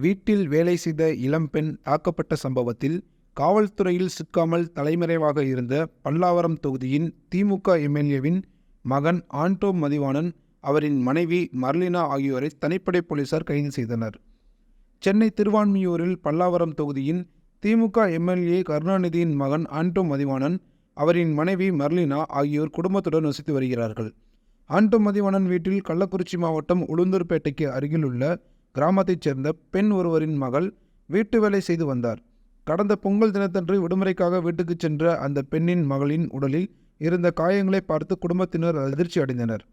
வீட்டில் வேலை செய்த இளம்பெண் தாக்கப்பட்ட சம்பவத்தில் காவல்துறையில் சிக்காமல் தலைமறைவாக இருந்த பல்லாவரம் தொகுதியின் திமுக எம்எல்ஏவின் மகன் ஆண்டோ மதிவாணன், அவரின் மனைவி மர்லினா ஆகியோரை தனிப்படை போலீசார் கைது செய்தனர். சென்னை திருவான்மியூரில் பல்லாவரம் தொகுதியின் திமுக எம்எல்ஏ கருணாநிதியின் மகன் ஆண்டோ மதிவாணன், அவரின் மனைவி மர்லினா ஆகியோர் குடும்பத்துடன் வசித்து வருகிறார்கள். ஆண்டோ மதிவாணன் வீட்டில் கள்ளக்குறிச்சி மாவட்டம் உளுந்தூர்பேட்டைக்கு அருகிலுள்ள கிராமத்தைச் சேர்ந்த பெண் ஒருவரின் மகள் வீட்டு வேலை செய்து வந்தார். கடந்த பொங்கல் தினத்தன்று விடுமுறைக்காக வீட்டுக்கு சென்ற அந்த பெண்ணின் மகளின் உடலில் இருந்த காயங்களை பார்த்து குடும்பத்தினர் அதிர்ச்சி அடைந்தனர்.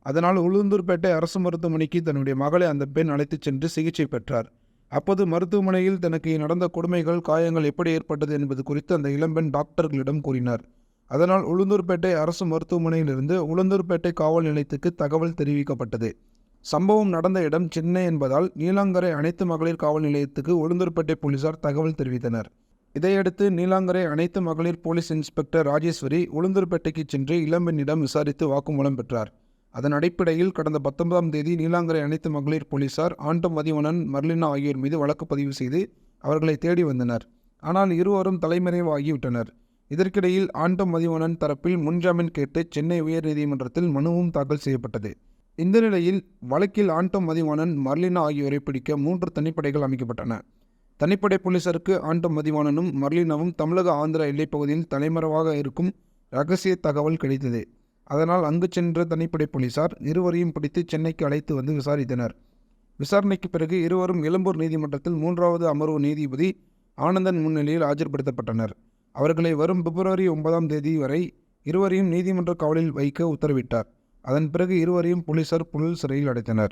அதனால் உளுந்தூர்பேட்டை அரசு மருத்துவமனைக்கு தன்னுடைய மகளை அந்த பெண் அழைத்துச் சென்று சிகிச்சை பெற்றார். அப்போது மருத்துவமனையில் தனக்கு நடந்த கொடுமைகள், காயங்கள் எப்படி ஏற்பட்டது என்பது குறித்து அந்த இளம்பெண் டாக்டர்களிடம் கூறினார். அதனால் உளுந்தூர்பேட்டை அரசு மருத்துவமனையிலிருந்து உளுந்தூர்பேட்டை காவல் நிலையத்துக்கு தகவல் தெரிவிக்கப்பட்டது. சம்பவம் நடந்த இடம் சென்னை என்பதால் நீலாங்கரை அனைத்து மகளிர் காவல் நிலையத்துக்கு உளுந்தூர்பேட்டை போலீசார் தகவல் தெரிவித்தனர். இதையடுத்து நீலாங்கரை அனைத்து மகளிர் போலீஸ் இன்ஸ்பெக்டர் ராஜேஸ்வரி உளுந்தூர்பேட்டைக்கு சென்று இளம்பெண்ணிடம் விசாரித்து வாக்குமூலம் பெற்றார். அதன் அடிப்படையில் கடந்த 19ஆம் தேதி நீலாங்கரை அனைத்து மகளிர் போலீசார் ஆண்டோ மதிவாணன், மர்லினா ஆகியோர் மீது வழக்கு பதிவு செய்து அவர்களை தேடி வந்தனர். ஆனால் இருவரும் தலைமறைவாகிவிட்டனர். இதற்கிடையில் ஆண்டோ மதிவாணன் தரப்பில் முன்ஜாமீன் கேட்டு சென்னை உயர்நீதிமன்றத்தில் மனுவும் தாக்கல் செய்யப்பட்டது. இந்த நிலையில் வழக்கில் ஆண்டோ மதிவாணன், மர்லினா ஆகியோரை பிடிக்க 3 தனிப்படைகள் அமைக்கப்பட்டன. தனிப்படை போலீசாருக்கு ஆண்டோ மதிவாணனும் மர்லினாவும் தமிழக ஆந்திரா எல்லைப்பகுதியில் தலைமறைவாக இருக்கும் ரகசிய தகவல் கிடைத்தது. அதனால் அங்கு சென்ற தனிப்படை போலீசார் இருவரையும் பிடித்து சென்னைக்கு அழைத்து வந்து விசாரித்தனர். விசாரணைக்கு பிறகு இருவரும் எழும்பூர் நீதிமன்றத்தில் 3வது அமர்வு நீதிபதி ஆனந்தன் முன்னிலையில் ஆஜர்படுத்தப்பட்டனர். அவர்களை வரும் பிப்ரவரி 9ஆம் தேதி வரை இருவரையும் நீதிமன்ற காவலில் வைக்க உத்தரவிட்டார். அதன் பிறகு இருவரையும் போலீசார் புழல் சிறையில் அடைத்தனர்.